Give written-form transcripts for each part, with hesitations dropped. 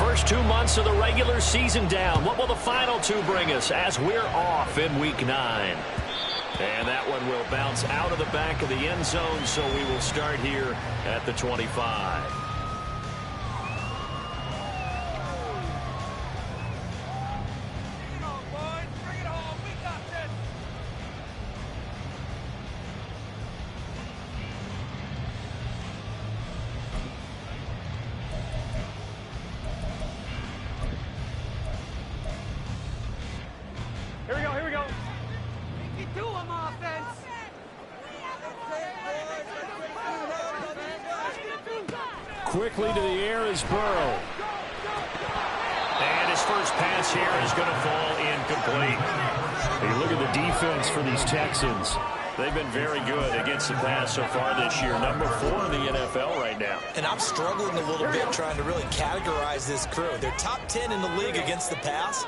First 2 months of the regular season down. What will the final two bring us as we're off in Week 9? And that one will bounce out of the back of the end zone, so we will start here at the 25. Quickly to the air is Burrow. And his first pass here is going to fall incomplete. Hey, look at the defense for these Texans. They've been very good against the pass so far this year. Number 4 in the NFL right now. And I'm struggling a little bit trying to really categorize this crew. They're top 10 in the league against the pass,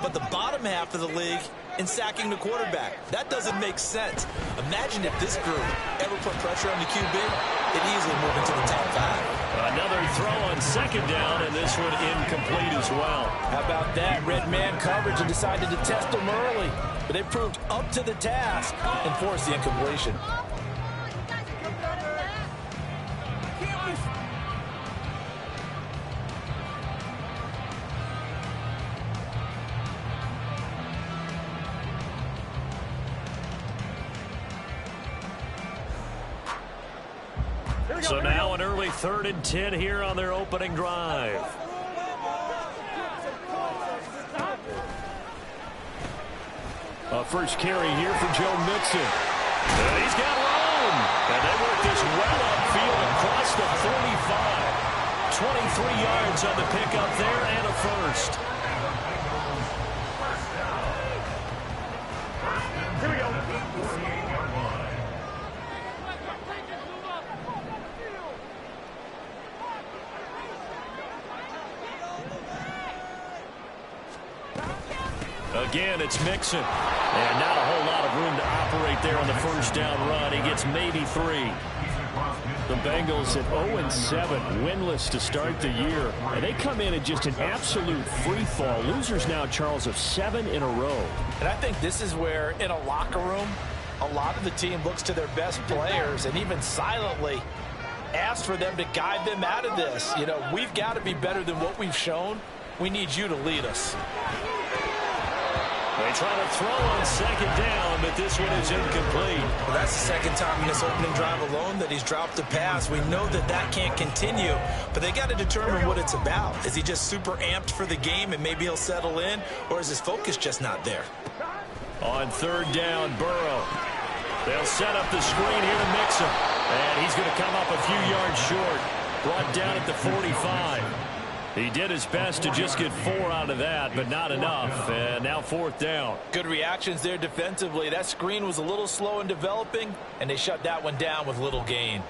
but the bottom half of the league in sacking the quarterback. That doesn't make sense. Imagine if this group ever put pressure on the QB, it'd easily move into the top 5. Another throw on second down, and this one incomplete as well. How about that? Red man coverage and decided to test them early. But they proved up to the task and forced the incompletion. So now an early 3rd and 10 here on their opening drive. A first carry here for Joe Mixon. And he's got room. And they work this well upfield across the 45. 23 yards on the pickup there and a first. Here we go. Again, it's Mixon. And not a whole lot of room to operate there on the first down run. He gets maybe 3. The Bengals at 0-7, winless to start the year. And they come in at just an absolute free fall. Losers now, Charles, of 7 in a row. And I think this is where, in a locker room, a lot of the team looks to their best players and even silently asks for them to guide them out of this. You know, we've got to be better than what we've shown. We need you to lead us. They try to throw on second down, but this one is incomplete. Well, that's the second time in this opening drive alone that he's dropped a pass. We know that that can't continue, but they got to determine what it's about. Is he just super amped for the game and maybe he'll settle in, or is his focus just not there? On 3rd down, Burrow. They'll set up the screen here to Mixon, and he's going to come up a few yards short. Brought down at the 45. He did his best to just get 4 out of that, but not enough. And now 4th down. Good reactions there defensively. That screen was a little slow in developing, and they shut that one down with little gain.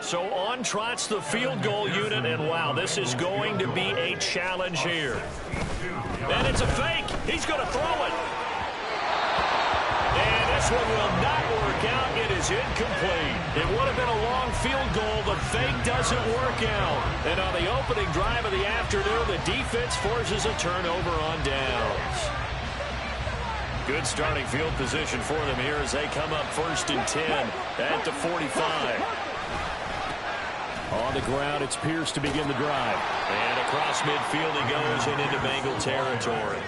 So on trots the field goal unit, and wow, this is going to be a challenge here. And it's a fake. He's going to throw it. And this one will not work out. It is incomplete. It would have been a long field goal. The fake doesn't work out. And on the opening drive of the afternoon, the defense forces a turnover on downs. Good starting field position for them here as they come up 1st and 10 at the 45. On the ground, it's Pierce to begin the drive. And across midfield he goes and into Bengal territory.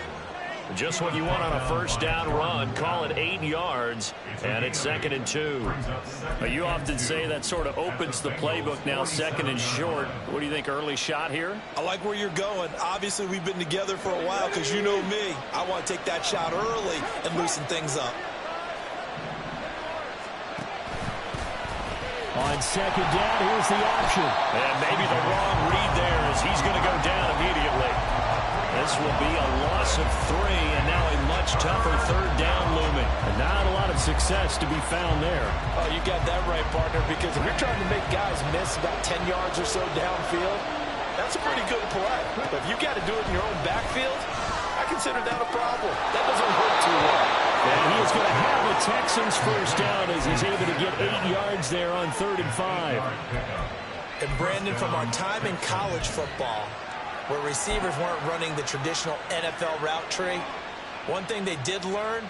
Just what you want on a first down run. Call it 8 yards, and it's 2nd and 2. You often say that sort of opens the playbook now, 2nd and short. What do you think, early shot here? I like where you're going. Obviously, we've been together for a while because you know me. I want to take that shot early and loosen things up. On 2nd down, here's the option. And maybe the wrong read there as he's going to go down immediately. This will be a loss of 3, and now a much tougher 3rd down looming. And not a lot of success to be found there. Oh, you got that right, partner, because if you're trying to make guys miss about 10 yards or so downfield, that's a pretty good play. But if you got to do it in your own backfield, I consider that a problem. That doesn't work too well. And he is going to have the Texans first down as he's able to get 8 yards there on 3rd and 5. And Brandon, from our time in college football, where receivers weren't running the traditional NFL route tree, one thing they did learn,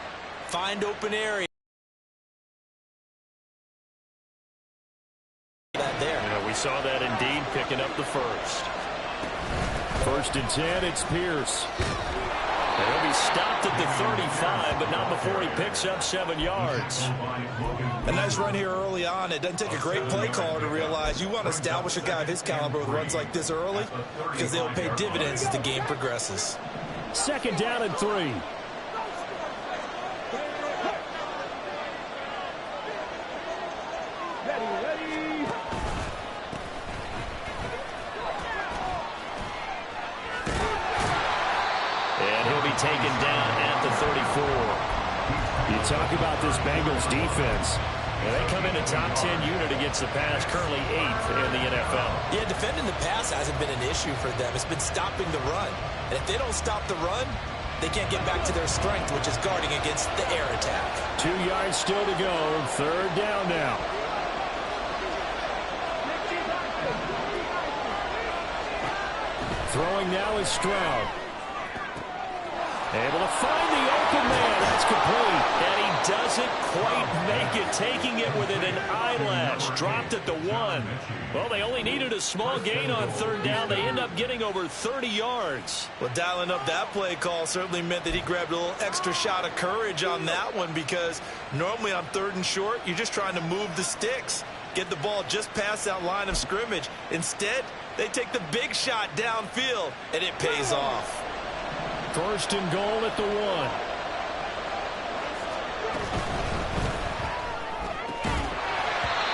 find open areas. Yeah, we saw that indeed, picking up the first. 1st and 10, it's Pierce. He'll be stopped at the 35, but not before he picks up 7 yards. A nice run here early on. It doesn't take a great play caller to realize you want to establish a guy of his caliber with runs like this early, because they'll pay dividends as the game progresses. 2nd down and 3. Taken down at the 34. You talk about this Bengals defense. And they come in a top 10 unit against the pass, currently 8th in the NFL. Yeah, defending the pass hasn't been an issue for them. It's been stopping the run. And if they don't stop the run, they can't get back to their strength, which is guarding against the air attack. 2 yards still to go. 3rd down now. Throwing now is Stroud. Able to find the open man. That's complete. And he doesn't quite make it. Taking it within an eyelash. Dropped at the 1. Well, they only needed a small gain on 3rd down. They end up getting over 30 yards. Well, dialing up that play call certainly meant that he grabbed a little extra shot of courage on that one, because normally on 3rd and short, you're just trying to move the sticks, get the ball just past that line of scrimmage. Instead, they take the big shot downfield, and it pays off. 1st and goal at the 1.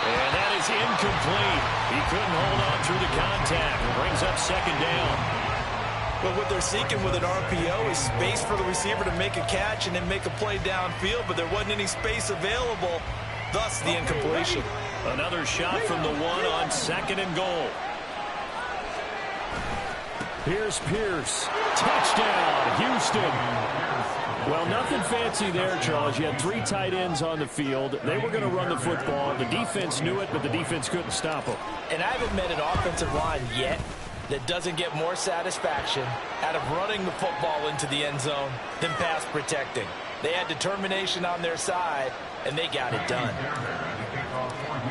And that is incomplete. He couldn't hold on through the contact. Brings up 2nd down. But what they're seeking with an RPO is space for the receiver to make a catch and then make a play downfield, but there wasn't any space available, thus the incompletion. Another shot from the 1 on 2nd and goal. Here's Pierce. Touchdown, Houston. Well, nothing fancy there, Charles. You had 3 tight ends on the field. They were going to run the football. The defense knew it, but the defense couldn't stop them. And I haven't met an offensive line yet that doesn't get more satisfaction out of running the football into the end zone than pass protecting. They had determination on their side, and they got it done.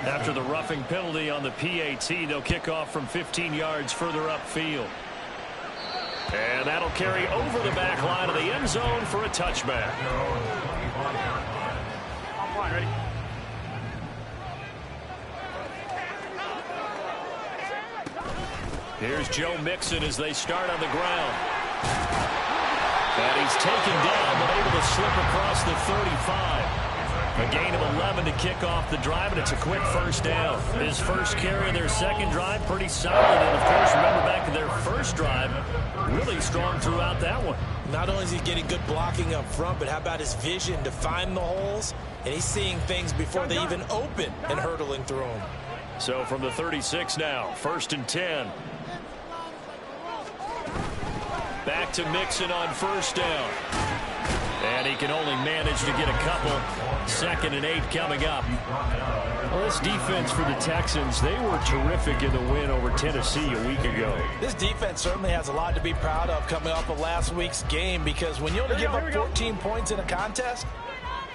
After the roughing penalty on the PAT, they'll kick off from 15 yards further upfield. And that'll carry over the back line of the end zone for a touchback. Ready? Here's Joe Mixon as they start on the ground. And he's taken down, but able to slip across the 35. A gain of 11 to kick off the drive, and it's a quick 1st down. His first carry of their 2nd drive, pretty solid. And, of course, remember back to their 1st drive, really strong throughout that one. Not only is he getting good blocking up front, but how about his vision to find the holes? And he's seeing things before they even open and hurtling through them. So from the 36 now, 1st and 10. Back to Mixon on 1st down. And he can only manage to get a couple. 2nd and 8 coming up. Well, this defense for the Texans, they were terrific in the win over Tennessee a week ago. This defense certainly has a lot to be proud of coming off of last week's game, because when you only give up 14 points in a contest,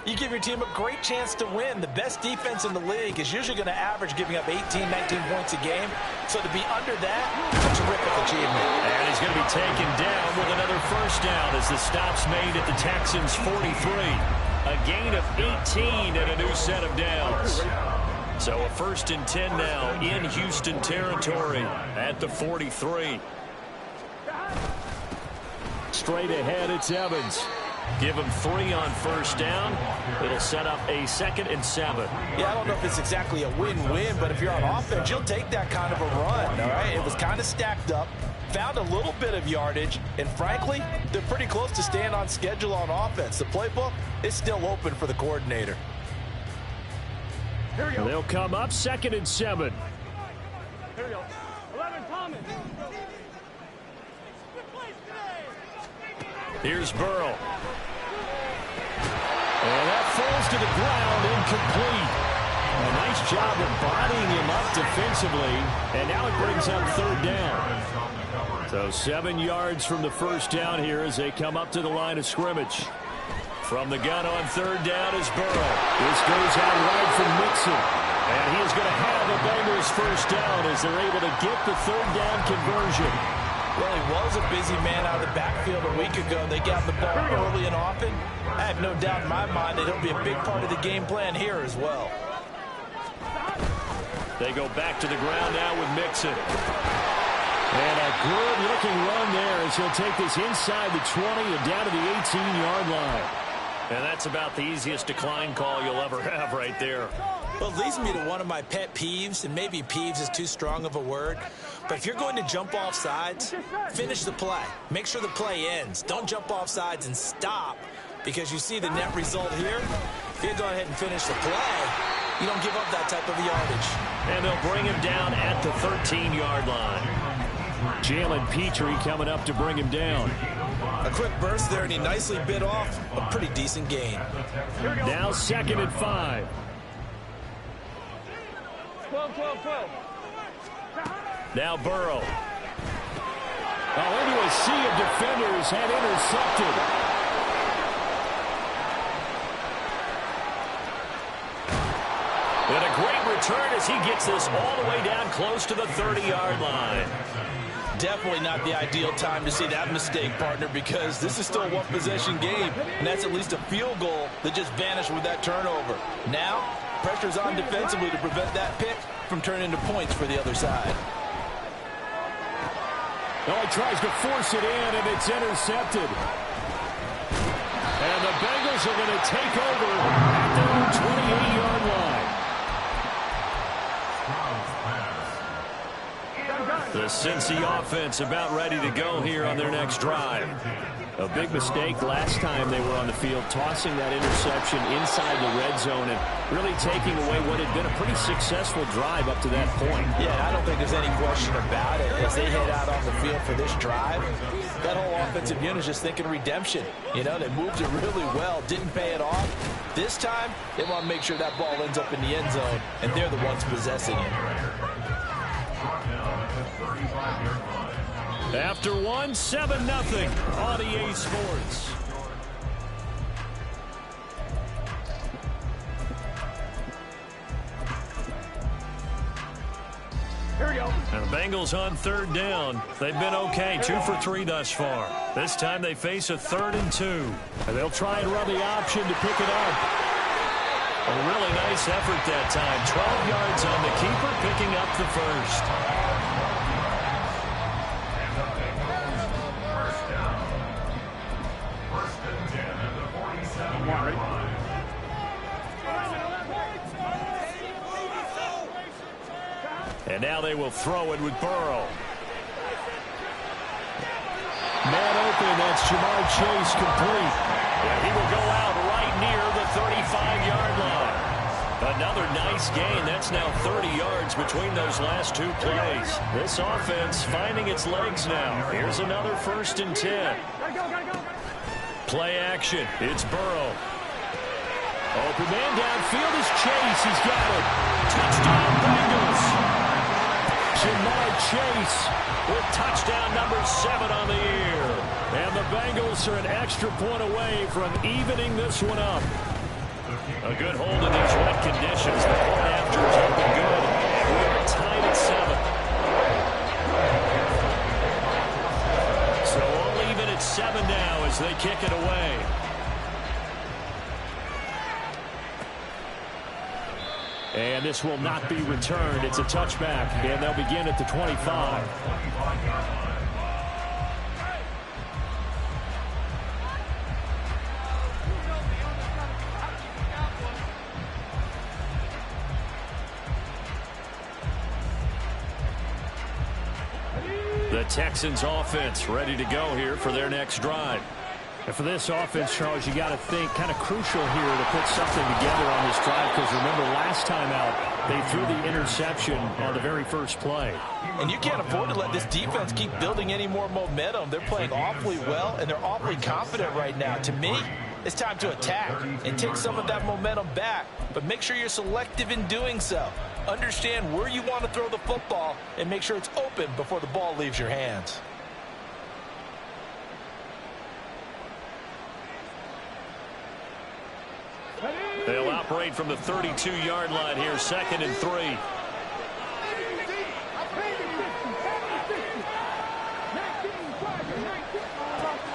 you give your team a great chance to win. The best defense in the league is usually going to average giving up 18, 19 points a game. So to be under that, it's a terrific achievement. And he's going to be taken down with another 1st down as the stop's made at the Texans' 43. A gain of 18 and a new set of downs. So a 1st and 10 now in Houston territory at the 43. Straight ahead, it's Evans. Give him 3 on 1st down. It'll set up a 2nd and 7. Yeah, I don't know if it's exactly a win-win, but if you're on offense, you'll take that kind of a run, all right? It was kind of stacked up, found a little bit of yardage, and frankly, they're pretty close to staying on schedule on offense. The playbook is still open for the coordinator. Here we go. They'll come up 2nd and 7. Here we go. 11, Thomas. Here's Burrow. And that falls to the ground, incomplete. A nice job of bodying him up defensively, and now it brings up third down. So 7 yards from the first down here as they come up to the line of scrimmage. From the gun on third down is Burrow. This goes out right from Mixon. And he is going to have the Bengals first down as they're able to get the third down conversion. Well, he was a busy man out of the backfield a week ago. They got the ball early and often. I have no doubt in my mind that he'll be a big part of the game plan here as well. They go back to the ground now with Mixon. And a good-looking run there as he'll take this inside the 20 and down to the 18-yard line. And that's about the easiest decline call you'll ever have right there. Well, it leads me to one of my pet peeves, and maybe peeves is too strong of a word. But if you're going to jump off sides, finish the play. Make sure the play ends. Don't jump off sides and stop, because you see the net result here. If you go ahead and finish the play, you don't give up that type of yardage. And they'll bring him down at the 13-yard line. Jalen Petrie coming up to bring him down. A quick burst there, and he nicely bit off a pretty decent gain. Now 2nd and 5. 12. Now Burrow. Into a sea of defenders and intercepted. And a great return as he gets this all the way down close to the 30-yard line. Definitely not the ideal time to see that mistake, partner, because this is still a one-possession game, and that's at least a field goal that just vanished with that turnover. Now, pressure's on defensively to prevent that pick from turning into points for the other side. Oh, he tries to force it in, and it's intercepted. And the Bengals are going to take over at their own 28-yard line. The Cincy offense about ready to go here on their next drive. A big mistake last time they were on the field, tossing that interception inside the red zone and really taking away what had been a pretty successful drive up to that point. Yeah, I don't think there's any question about it. As they head out on the field for this drive, that whole offensive unit is just thinking redemption. You know, they moved it really well, didn't pay it off. This time, they want to make sure that ball ends up in the end zone, and they're the ones possessing it. After 7-0 on EA Sports. Here we go. And the Bengals on third down. They've been okay, 2 for 3 thus far. This time they face a 3rd and 2. And they'll try and run the option to pick it up. A really nice effort that time. 12 yards on the keeper, picking up the first. And now they will throw it with Burrow. Man open, that's Jamar Chase complete. And he will go out right near the 35-yard line. Another nice gain. That's now 30 yards between those last 2 plays. This offense finding its legs now. Here's another 1st and 10. Play action. It's Burrow. Open man downfield is Chase. He's got it. Touchdown Bengals. Jamar Chase with touchdown number 7 on the year. And the Bengals are an extra point away from evening this one up. A good hold in these wet conditions. The point after is looking good. And we are tied at 7. So all even at 7 now as they kick it away. And this will not be returned. It's a touchback, and they'll begin at the 25. The Texans offense ready to go here for their next drive. And for this offense, Charles, you got to think kind of crucial here to put something together on this drive, because remember last time out they threw the interception on the very first play. And you can't afford to let this defense keep building any more momentum. They're playing awfully well, and they're awfully confident right now. To me, It's time to attack and take some of that momentum back, but make sure you're selective in doing so. Understand where you want to throw the football and make sure it's open before the ball leaves your hands. They'll operate from the 32-yard line here, 2nd and 3.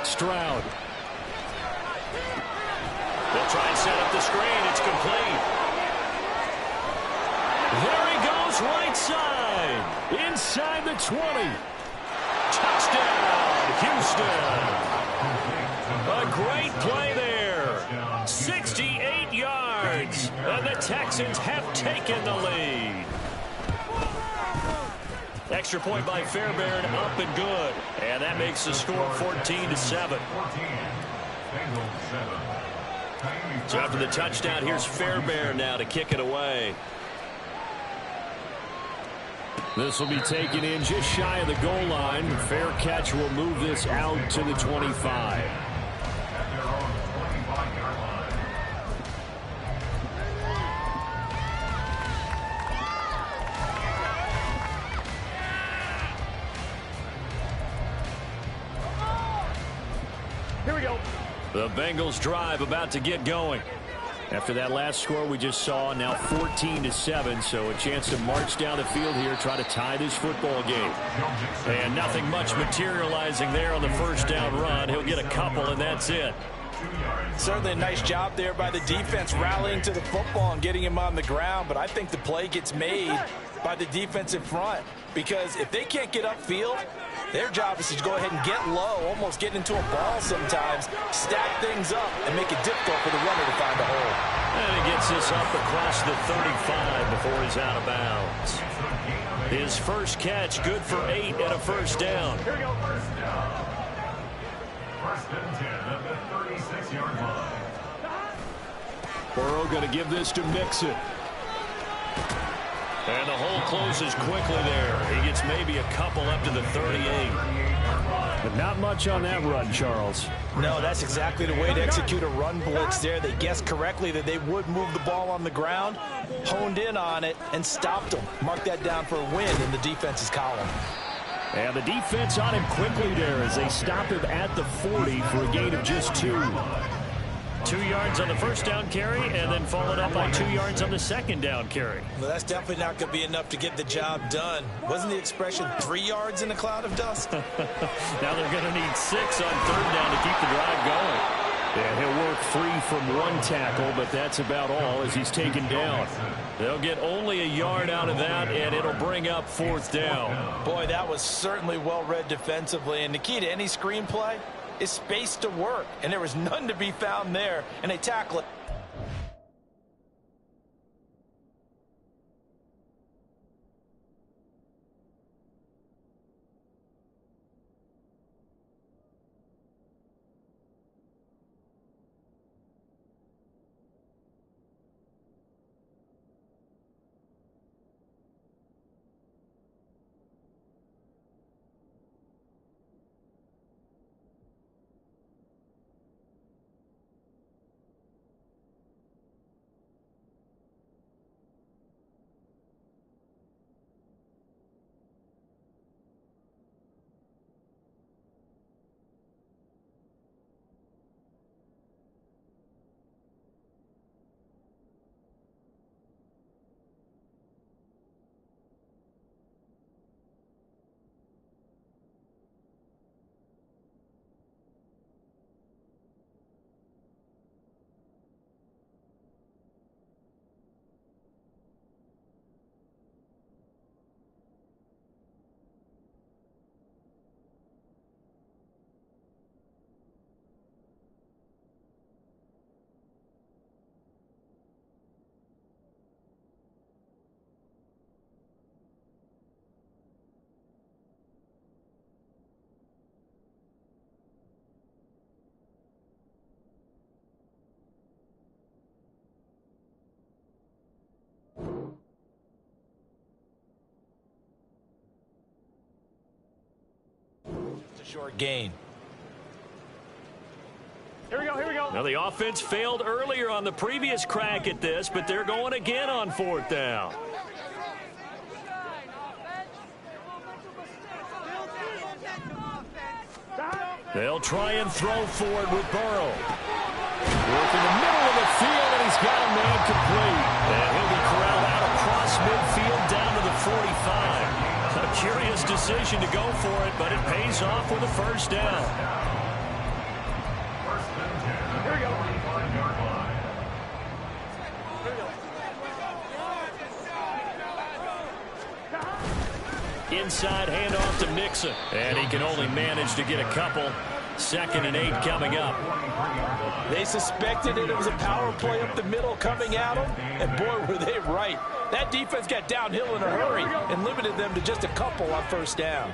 Stroud. They'll try and set up the screen. It's complete. There he goes, right side. Inside the 20. Touchdown, Houston. A great play there. 68 yards. And the Texans have taken the lead. Extra point by Fairbairn, up and good. And that makes the score 14-7. So after the touchdown, here's Fairbairn now to kick it away. This will be taken in just shy of the goal line. Fair catch will move this out to the 25. Here we go. The Bengals drive about to get going. After that last score we just saw, now 14-7, so a chance to march down the field here, try to tie this football game. And nothing much materializing there on the first down run. He'll get a couple, and that's it. Certainly a nice job there by the defense rallying to the football and getting him on the ground, but I think the play gets made by the defense in front, because if they can't get upfield, their job is to go ahead and get low, almost get into a ball sometimes, stack things up, and make it difficult for the runner to find a hole. And he gets this up across the 35 before he's out of bounds. His first catch, good for 8 and a first down. Here we go. First and 10 at the 36-yard line. Burrow going to give this to Mixon. And the hole closes quickly there. He gets maybe a couple up to the 38. But not much on that run, Charles. No, that's exactly the way to execute a run blitz there. They guessed correctly that they would move the ball on the ground, honed in on it, and stopped them. Mark that down for a win in the defense's column. And the defense on him quickly there as they stop him at the 40 for a gain of just 2. 2 yards on the first down carry, and then followed up by 2 yards on the second down carry. Well, that's definitely not going to be enough to get the job done. Wasn't the expression 3 yards in a cloud of dust? Now they're going to need 6 on third down to keep the drive going. And he'll work free from one tackle, but that's about all as he's taken down. They'll get only a yard out of that, and it'll bring up fourth down. Boy, that was certainly well read defensively, and the key to any screenplay is space to work, and there was none to be found there, and they tackle it. It's a short gain. Here we go. Here we go. Now, the offense failed earlier on the previous crack at this, but they're going again on 4th down. They'll try and throw forward with Burrow. Working the middle of the field, and he's got a man complete. And he'll be corralled out across midfield down to the 45. A curious decision to go for it, but it pays off with a first down. Here we go. Inside handoff to Mixon. And he can only manage to get a couple. 2nd and 8 coming up. They suspected it was a power play up the middle coming at them, and boy, were they right. That defense got downhill in a hurry and limited them to just a couple on first down.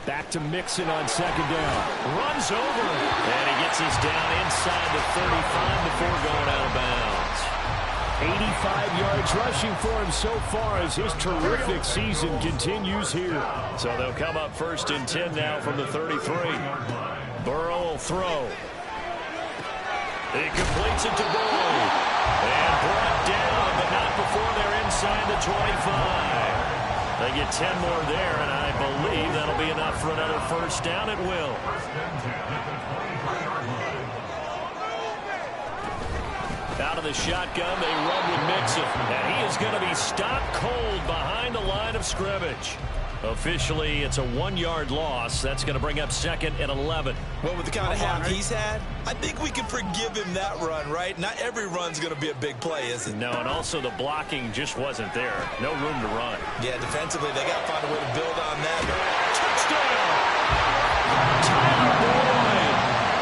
Back to Mixon on 2nd down. Runs over. And he gets us down inside the 35 before going out of bounds. 85 yards rushing for him so far as his terrific season continues here. So they'll come up 1st and 10 now from the 33. Burrow will throw. He completes it to Burrow. And brought down, but not before they're inside the 25. They get 10 more there, and I believe that'll be enough for another first down at will. Out of the shotgun, they run with Mixon. And he is going to be stopped cold behind the line of scrimmage. Officially, it's a 1-yard loss. That's going to bring up 2nd and 11. Well, with the kind of half he's had, I think we can forgive him that run, right? Not every run's going to be a big play, is it? No, and also the blocking just wasn't there. No room to run. Yeah, defensively, they got to find a way to build on that. Touchdown! Tyler Boyd!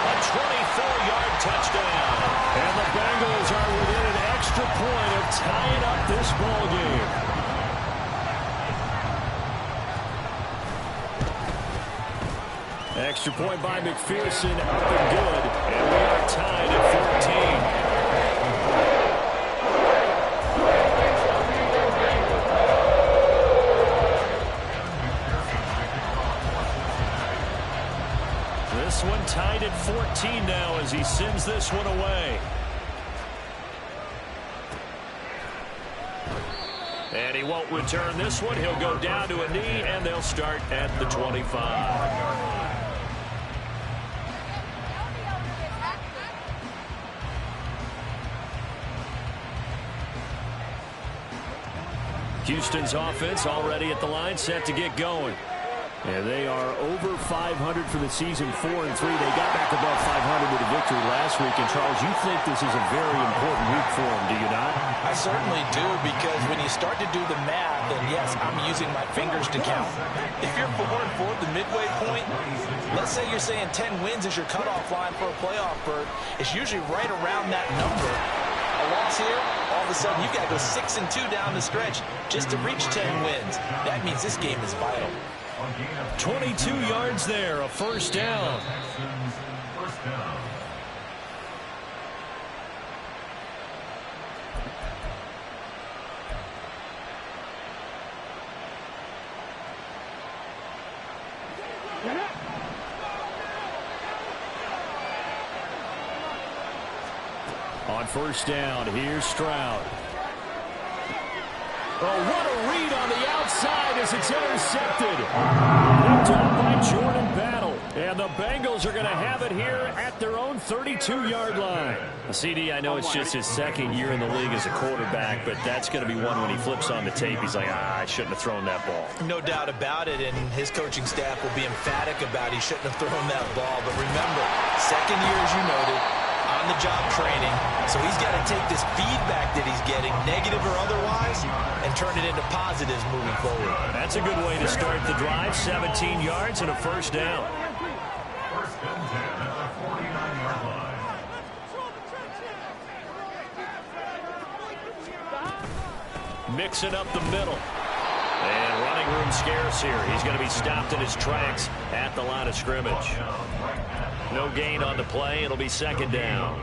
A 24-yard touchdown. And the Bengals are within an extra point of tying up this ball game. Extra point by McPherson, up and good. And we are tied at 14. This one tied at 14 now as he sends this one away. And he won't return this one. He'll go down to a knee, and they'll start at the 25. Houston's offense already at the line, set to get going. And they are over 500 for the season, 4-3. They got back above 500 with a victory last week. And, Charles, you think this is a very important week for them, do you not? I certainly do, because when you start to do the math, and yes, I'm using my fingers to count. If you're 4-4 at the midway point, let's say you're saying 10 wins is your cutoff line for a playoff berth. It's usually right around that number. A loss here, all of a sudden you've got to go 6-2 down the stretch just to reach 10 wins. That means this game is vital. 22 yards there, a first down. On first down, here's Stroud. Oh, what a read on the outside as it's intercepted. Picked up by Jordan Battle. And the Bengals are going to have it here at their own 32-yard line. CD, I know it's just his second year in the league as a quarterback, but that's going to be one when he flips on the tape. He's like, I shouldn't have thrown that ball. No doubt about it, and his coaching staff will be emphatic about he shouldn't have thrown that ball. But remember, second year, as you noted, on-the-job training, so he's got to take this feedback that he's getting, negative or otherwise, and turn it into positives moving forward. That's a good way to start the drive. 17 yards and a first down. First and 10 at the 49-yard line. Mixing up the middle. And running room scarce here. He's going to be stopped in his tracks at the line of scrimmage. No gain on the play. It'll be second down.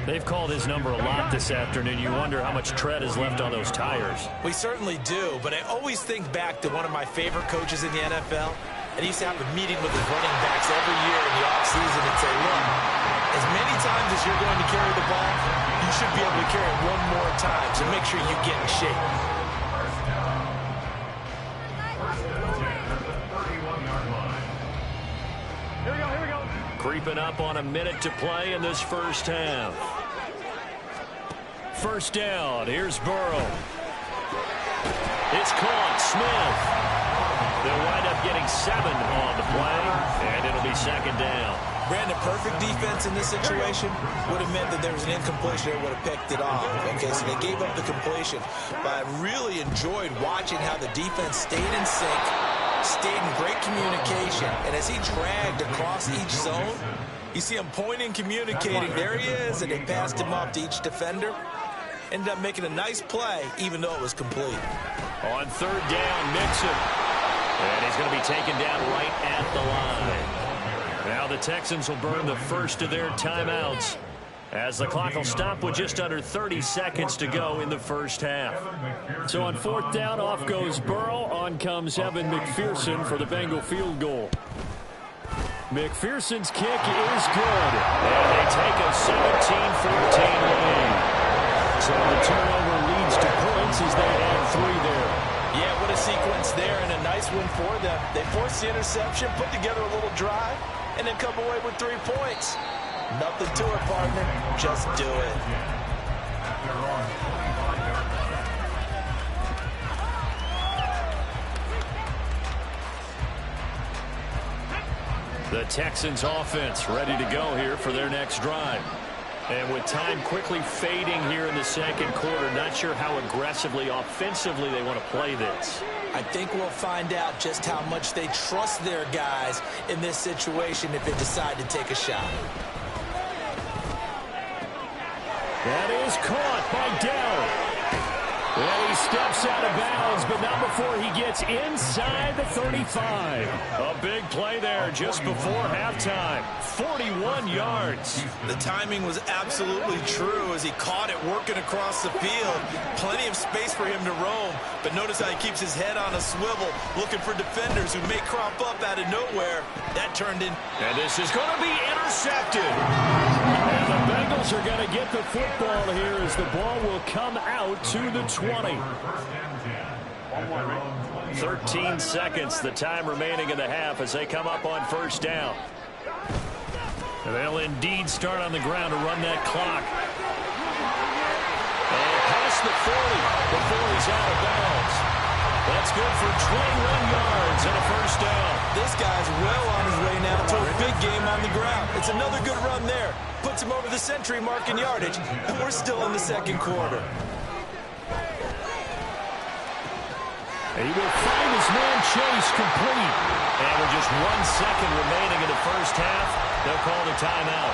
They've called his number a lot this afternoon. You wonder how much tread is left on those tires. We certainly do, but I always think back to one of my favorite coaches in the NFL, And he used to have a meeting with his running backs every year in the offseason and say, look, as many times as you're going to carry the ball, you should be able to carry it one more time, so make sure you get in shape. Here we go. Creeping up on a minute to play in this first half. First down. Here's Burrow. It's caught. Smith. They'll wind up getting 7 on the play, and it'll be second down. Brandon, perfect defense in this situation would have meant that there was an incompletion that would have picked it off. Okay, so they gave up the completion. But I really enjoyed watching how the defense stayed in sync, stayed in great communication. And as he dragged across each zone, you see him pointing, communicating. There he is, and they passed him off to each defender. Ended up making a nice play, even though it was complete. On third down, Mixon. And he's going to be taken down right at the line. Now the Texans will burn the first of their timeouts as the clock will stop with just under 30 seconds to go in the first half. So on fourth down, off goes Burrow. On comes Evan McPherson for the Bengal field goal. McPherson's kick is good. And they take a 17-14 lead. So the turnover leads to points as they add 3 there. Yeah, what a sequence there, and a nice win for them. They forced the interception, put together a little drive, and then come away with 3 points. Nothing to it, partner. Just do it. The Texans offense ready to go here for their next drive. And with time quickly fading here in the second quarter, not sure how aggressively, offensively they want to play this. I think we'll find out just how much they trust their guys in this situation if they decide to take a shot. That is caught by Dell. And he steps out of bounds, but not before he gets inside the 35. A big play there just before halftime. 41 yards. The timing was absolutely true as he caught it working across the field. Plenty of space for him to roam, but notice how he keeps his head on a swivel, looking for defenders who may crop up out of nowhere. That turned in. And this is going to be intercepted. And the Bengals are going to get the football here as the ball will come out to the 20. 13 seconds, the time remaining in the half as they come up on first down. They'll indeed start on the ground to run that clock. And past the 40 before he's out of bounds. That's good for 21 yards and a first down. This guy's well on his way now to a big game on the ground. It's another good run there. Puts him over the century mark in yardage, and we're still in the second quarter. He will find his man Chase complete. And with just 1 second remaining in the first half, they'll call the timeout.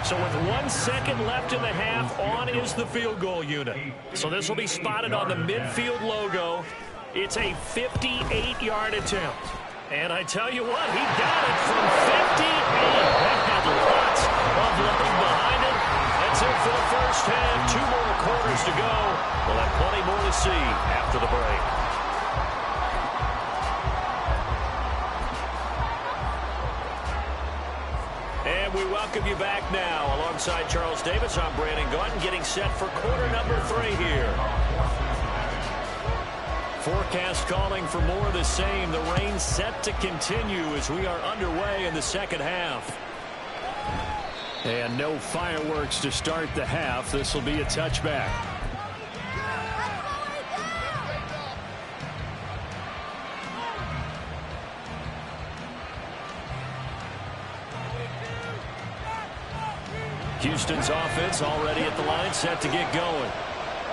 So with 1 second left in the half, on is the field goal unit. So this will be spotted on the midfield logo. It's a 58-yard attempt. And I tell you what, he got it from 58. That had lots of legs behind it. That's it for the first half. 2 more quarters to go. We'll have plenty more to see after the break. And we welcome you back now. Alongside Charles Davis, I'm Brandon Gunn, getting set for quarter number 3 here. Forecast calling for more of the same. The rain set to continue as we are underway in the second half. And no fireworks to start the half. This will be a touchback. Houston's offense already at the line, set to get going.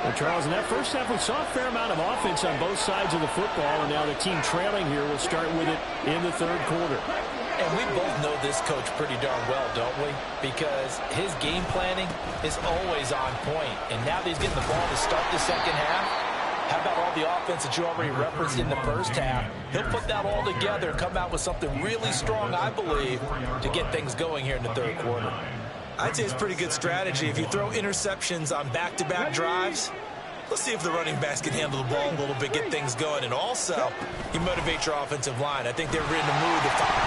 Well, Charles, in that first half, we saw a fair amount of offense on both sides of the football, and now the team trailing here will start with it in the third quarter. And we both know this coach pretty darn well, don't we? Because his game planning is always on point. And now that he's getting the ball to start the second half, how about all the offense that you already referenced in the first half? He'll put that all together and come out with something really strong, I believe, to get things going here in the third quarter. I'd say it's pretty good strategy. If you throw interceptions on back-to-back drives, Let's see if the running backs can handle the ball a little bit, get things going, and also you motivate your offensive line. I think they're ready to move.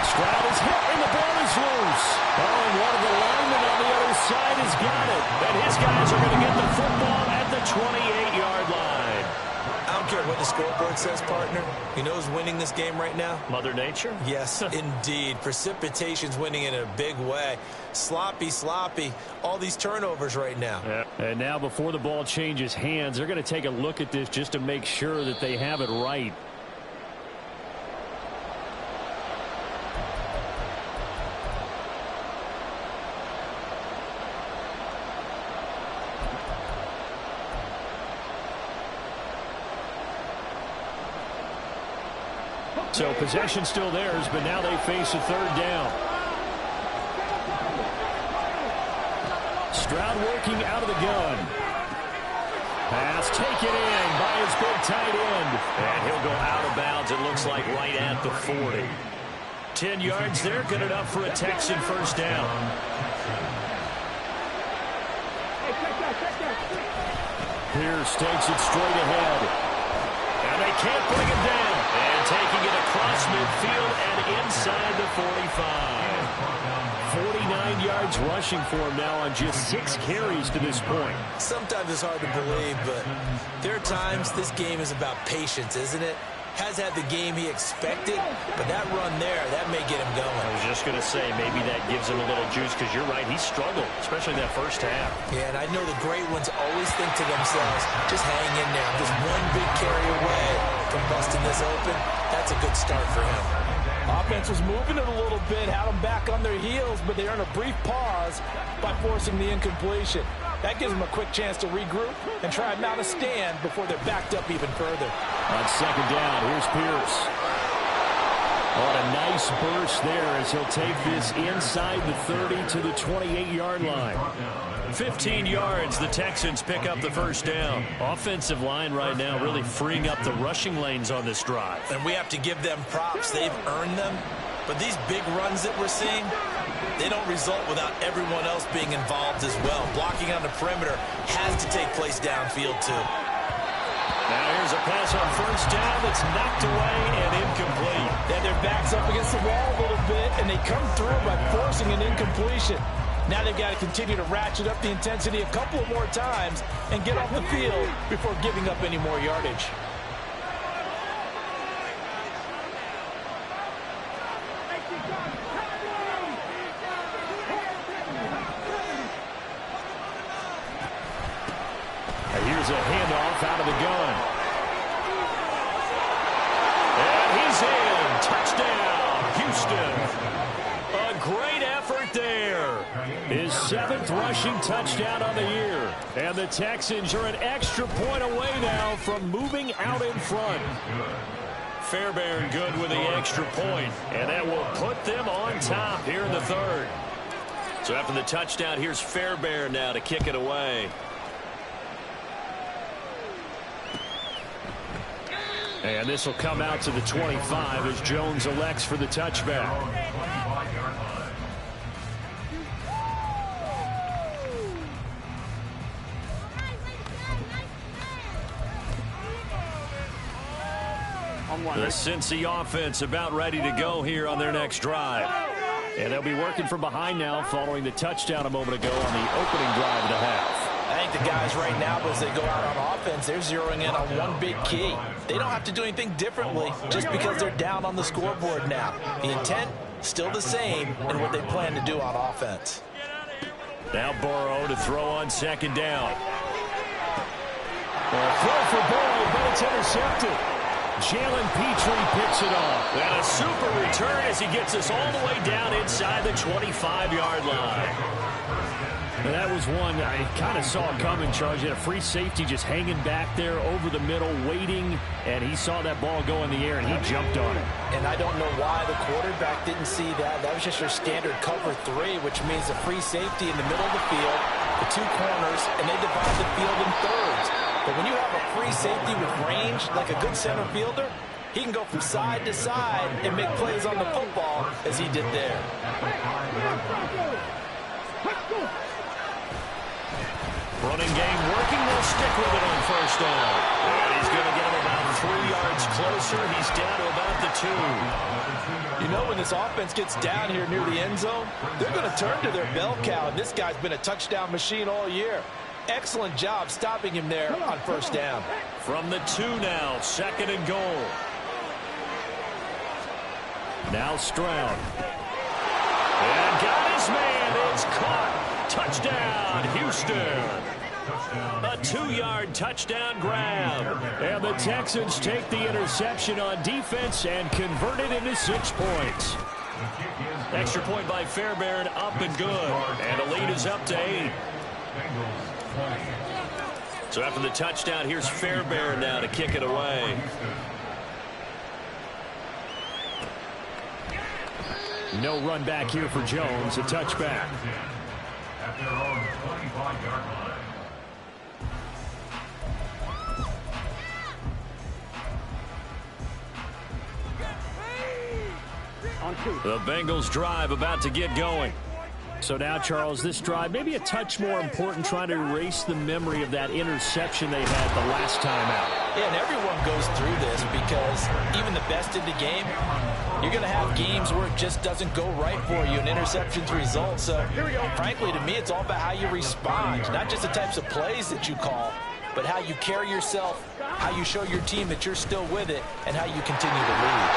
Stroud is hit, and the ball is loose. Oh, and one of the linemen on the other side has got it. And his guys are going to get the football at the 28-yard line. I don't care what the scoreboard says, partner. You know who's winning this game right now? Mother Nature? Yes, indeed. Precipitation's winning in a big way. Sloppy, all these turnovers right now. Yeah. And now before the ball changes hands, they're going to take a look at this just to make sure that they have it right. So possession still theirs, but now they face a third down. Stroud working out of the gun. Pass taken in by his big tight end. And he'll go out of bounds, it looks like, right at the 40. 10 yards there, good enough for a Texan first down. Pierce takes it straight ahead. And they can't bring him down. And taking it across midfield and inside the 45. 49 yards rushing for him now on just 6 carries to this point. Sometimes it's hard to believe, but there are times this game is about patience, isn't it? Has had the game he expected, but that run there, that may get him going. I was just going to say, maybe that gives him a little juice, because you're right, he struggled, especially that first half. Yeah, and I know the great ones always think to themselves, just hang in there. Just one big carry away from busting this open. That's a good start for him. Offense was moving it a little bit, had them back on their heels, but they earned a brief pause by forcing the incompletion. That gives them a quick chance to regroup and try and mount a stand before they're backed up even further. On second down, here's Pierce. What a nice burst there as he'll take this inside the 30 to the 28-yard line. 15 yards, the Texans pick up the first down. Offensive line right now really freeing up the rushing lanes on this drive. And we have to give them props. They've earned them. But these big runs that we're seeing, they don't result without everyone else being involved as well. Blocking on the perimeter has to take place downfield too. Now here's a pass on first down that's knocked away and incomplete. And their backs up against the wall a little bit, and they come through by forcing an incompletion. Now they've got to continue to ratchet up the intensity a couple of more times and get off the field before giving up any more yardage. Here's a handoff out of the gun. And he's in. Touchdown, Houston. A great effort there. His 7th rushing touchdown on the year. And the Texans are an extra point away now from moving out in front. Fairbairn good with the extra point, and that will put them on top here in the third. So after the touchdown, here's Fairbairn now to kick it away. And this will come out to the 25 as Jones elects for the touchback. The Cincy offense about ready to go here on their next drive. And they'll be working from behind now following the touchdown a moment ago on the opening drive of the half. I think the guys right now, as they go out on offense, they're zeroing in on one big key. They don't have to do anything differently just because they're down on the scoreboard now. The intent, still the same in what they plan to do on offense. Now Burrow to throw on second down. Throw for Burrow, but it's intercepted. Jalen Petrie picks it off. And a super return as he gets us all the way down inside the 25-yard line. And that was one I kind of saw coming, Charles. He had a free safety just hanging back there over the middle, waiting, and he saw that ball go in the air, and he jumped on it. And I don't know why the quarterback didn't see that. That was just your standard cover 3, which means a free safety in the middle of the field, the 2 corners, and they divide the field in thirds. But when you have a free safety with range, like a good center fielder, he can go from side to side and make plays on the football as he did there. Running game working. They'll stick with it on first down. And he's going to get him about 3 yards closer. He's down to about the 2. You know, when this offense gets down here near the end zone, they're going to turn to their bell cow. And this guy's been a touchdown machine all year. Excellent job stopping him there on first down. From the 2 now, 2nd and goal. Now Stroud. And got his man. It's caught. Touchdown, Houston. A 2-yard touchdown grab. And the Texans take the interception on defense and convert it into 6 points. Extra point by Fairbairn, up and good. And the lead is up to 8. So after the touchdown, here's Fairbairn now to kick it away. No run back here for Jones. A touchback. At their own 25-yard line. The Bengals drive about to get going. So now, Charles, this drive maybe a touch more important, trying to erase the memory of that interception they had the last time out. Yeah, and everyone goes through this because even the best in the game, you're going to have games where it just doesn't go right for you, and interceptions result. So, frankly, to me, it's all about how you respond, not just the types of plays that you call, but how you carry yourself, how you show your team that you're still with it, and how you continue to lead.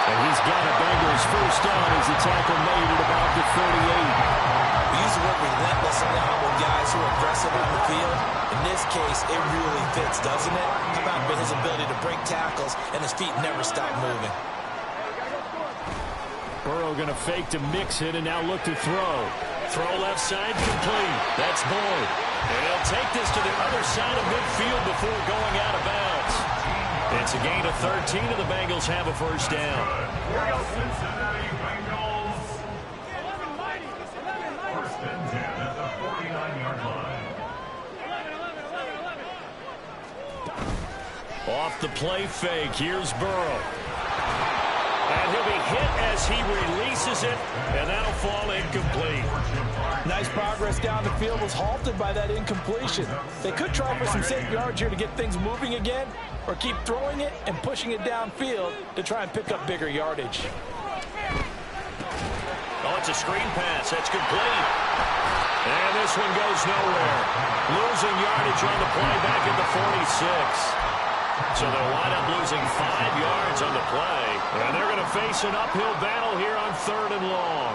And he's got a Bengals first down as the tackle made at about the 38. We use the word relentless a lot with guys who are aggressive on the field. In this case, it really fits, doesn't it? How about his ability to break tackles and his feet never stop moving? Burrow going to fake to mix it and now look to throw. Throw left side complete. That's Boyd. And he'll take this to the other side of midfield before going out of bounds. It's a gain of 13, and the Bengals have a first down. Cincinnati Bengals. First and 10 at the 49-yard line. Off the play fake, here's Burrow. And he'll be hit as he releases it, and that'll fall incomplete. Nice progress down the field, was halted by that incompletion. They could try for some safe yards here to get things moving again, or keep throwing it and pushing it downfield to try and pick up bigger yardage. Oh, it's a screen pass. That's complete. And this one goes nowhere. Losing yardage on the play back at the 46. So they'll wind up losing 5 yards on the play. And they're going to face an uphill battle here on 3rd and long.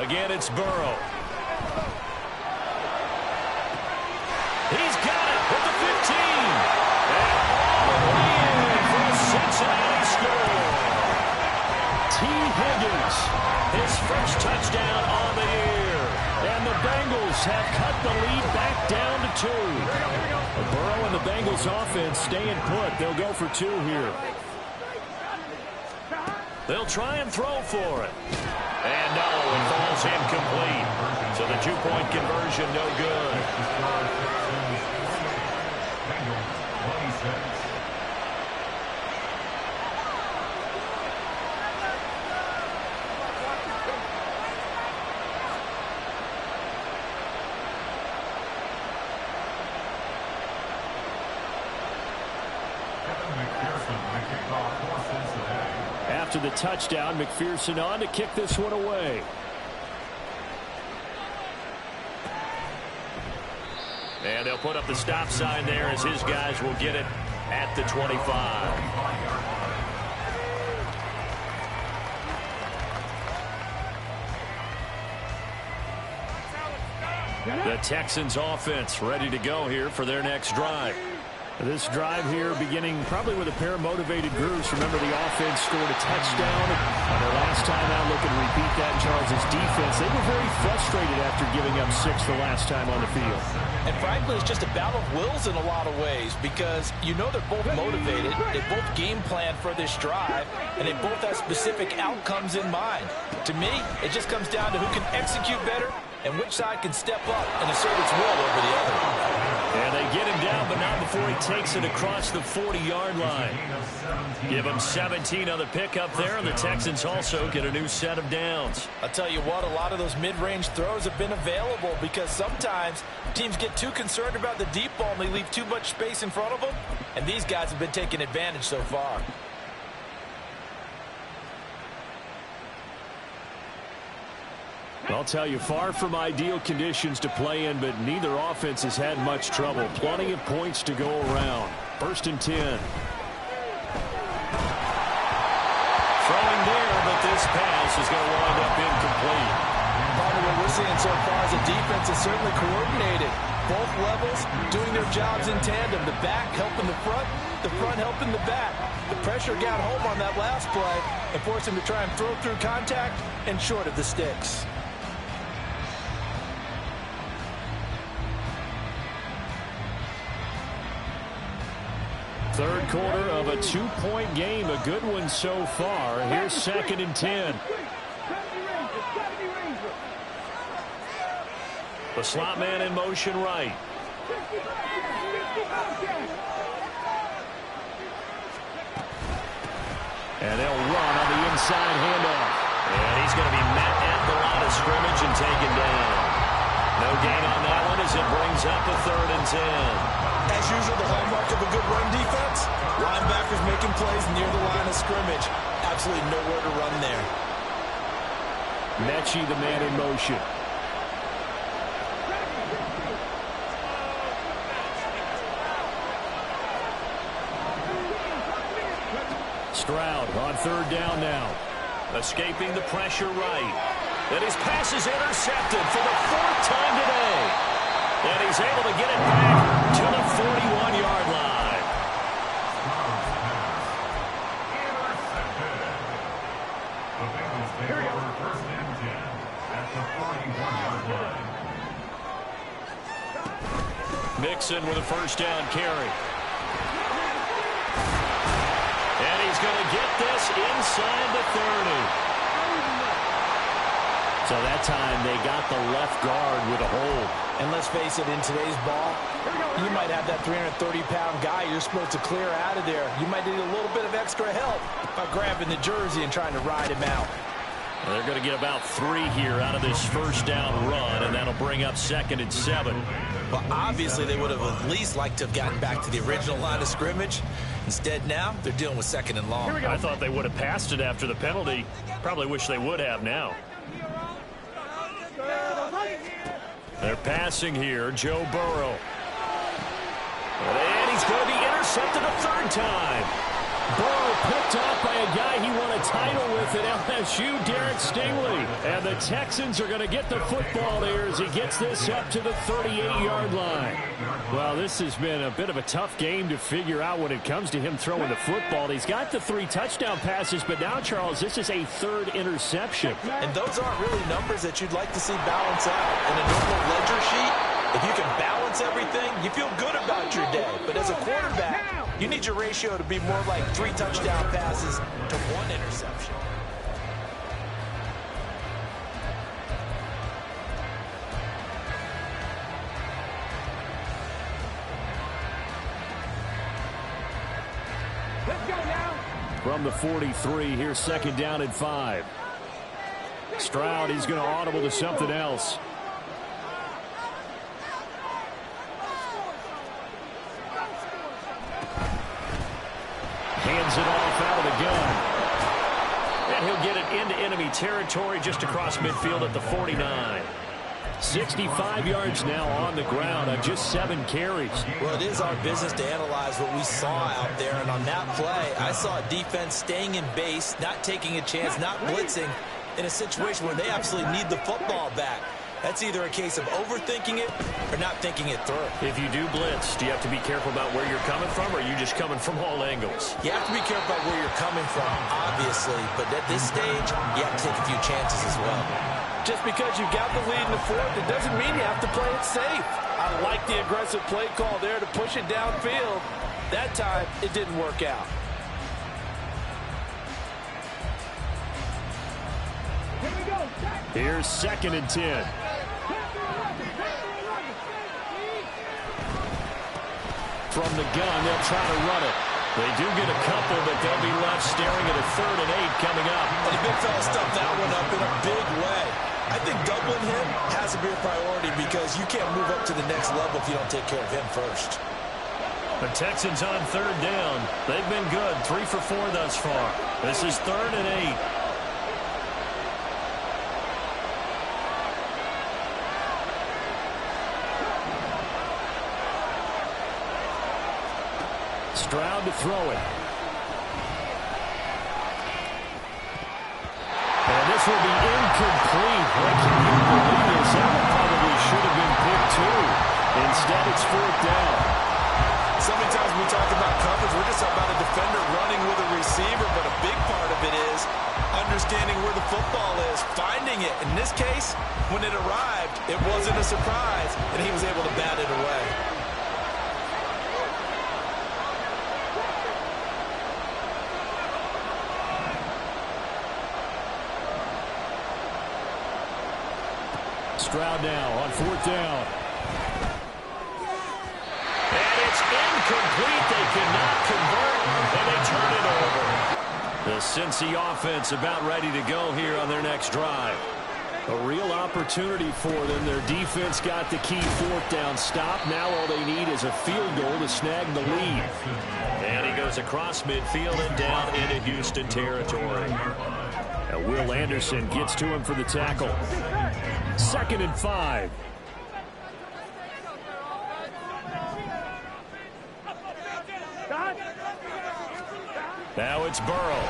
Again, it's Burrow. He's got it with the 15. And all the way in for a Cincinnati score. T. Higgins, His first touchdown on the year. and the Bengals have cut the lead back down to 2. Burrow and the Bengals offense staying put. They'll go for 2 here. They'll try and throw for it. And no, it falls incomplete. So the 2-point conversion, no good. Bengals 26. After the touchdown, McPherson on to kick this one away. And they'll put up the stop sign there as his guys will get it at the 25. The Texans offense ready to go here for their next drive. This drive here beginning probably with a pair of motivated grooves. Remember, the offense scored a touchdown on their last time out. Looking to repeat that in Charles' defense. They were very frustrated after giving up 6 the last time on the field. And frankly, it's just a battle of wills in a lot of ways because you know they're both motivated. They both game plan for this drive, and they both have specific outcomes in mind. To me, it just comes down to who can execute better and which side can step up and assert its will over the other. And they get him down, but not before he takes it across the 40-yard line. Give him 17 on the pickup there, and the Texans also get a new set of downs. I'll tell you what, a lot of those mid-range throws have been available because sometimes teams get too concerned about the deep ball and they leave too much space in front of them, and these guys have been taking advantage so far. I'll tell you, far from ideal conditions to play in, but neither offense has had much trouble. Plenty of points to go around. 1st and 10. Throwing there, but this pass is going to wind up incomplete. Part of what we're seeing so far is the defense is certainly coordinated. Both levels doing their jobs in tandem. The back helping the front helping the back. The pressure got home on that last play and forced him to try and throw through contact and short of the sticks. Third quarter of a 2-point game. A good one so far. Here's 2nd and 10. The slot man in motion right. And they'll run on the inside handoff. And he's going to be met at the line of scrimmage and taken down. No gain on that one as it brings up a 3rd and 10. As usual, the hallmark of a good run defense, linebackers making plays near the line of scrimmage. Absolutely nowhere to run there. Mechie, the man in motion. Stroud on 3rd down now. Escaping the pressure right. And his pass is intercepted for the 4th time today. And he's able to get it back to the 41-yard line. The Bengals take over 1st and 10 at the 41-yard line. Mixon with a 1st down carry. And he's going to get this inside the 30. So that time they got the left guard with a hold. And let's face it, in today's ball, you might have that 330-pound guy you're supposed to clear out of there. You might need a little bit of extra help by grabbing the jersey and trying to ride him out. Well, they're going to get about 3 here out of this 1st down run, and that'll bring up 2nd and 7. Well, obviously they would have at least liked to have gotten back to the original line of scrimmage. Instead now, they're dealing with 2nd and long. I thought they would have passed it after the penalty. Probably wish they would have now. They're passing here, Joe Burrow. And he's going to be intercepted a 3rd time. Burrow picked off by a guy he won a title with at LSU, Derek Stingley. And the Texans are going to get the football there as he gets this up to the 38-yard line. Well, this has been a bit of a tough game to figure out when it comes to him throwing the football. He's got the 3 touchdown passes, but now, Charles, this is a 3rd interception. And those aren't really numbers that you'd like to see balance out. In a normal ledger sheet, if you can balance everything, you feel good about your day. But as a quarterback, you need your ratio to be more like 3 touchdown passes to 1 interception. Let's go now. From the 43, here's 2nd down and 5. Stroud, he's going to audible to something else. Hands it off out of the gun. And he'll get it into enemy territory just across midfield at the 49. 65 yards now on the ground on just 7 carries. Well, it is our business to analyze what we saw out there, and on that play, I saw a defense staying in base, not taking a chance, not blitzing, in a situation where they absolutely need the football back. That's either a case of overthinking it or not thinking it through. If you do blitz, do you have to be careful about where you're coming from, or are you just coming from all angles? You have to be careful about where you're coming from, obviously, but at this stage, you have to take a few chances as well. Just because you got the lead in the 4th, it doesn't mean you have to play it safe. I like the aggressive play call there to push it downfield. That time, it didn't work out. Here's 2nd and 10. from the gun. They'll try to run it. They do get a couple, but they'll be left staring at a 3rd and 8 coming up. And the big fella stuffed that one up in a big way. I think doubling him has to be a priority because you can't move up to the next level if you don't take care of him first. The Texans on 3rd down. They've been good, 3 for 4 thus far. This is 3rd and 8. Stroud to throw it. And this will be incomplete. I can't even believe this. That one probably should have been picked too. Instead, it's 4th down. So many times we talk about coverage, we're just about a defender running with a receiver, but a big part of it is understanding where the football is, finding it. In this case, when it arrived, it wasn't a surprise, and he was able to bat it away. Stroud now on 4th down. And it's incomplete. They cannot convert, and they turn it over. The Cincy offense about ready to go here on their next drive. A real opportunity for them. Their defense got the key 4th down stop. Now all they need is a field goal to snag the lead. And he goes across midfield and down into Houston territory. Now Will Anderson gets to him for the tackle. 2nd and 5. Now it's Burrow.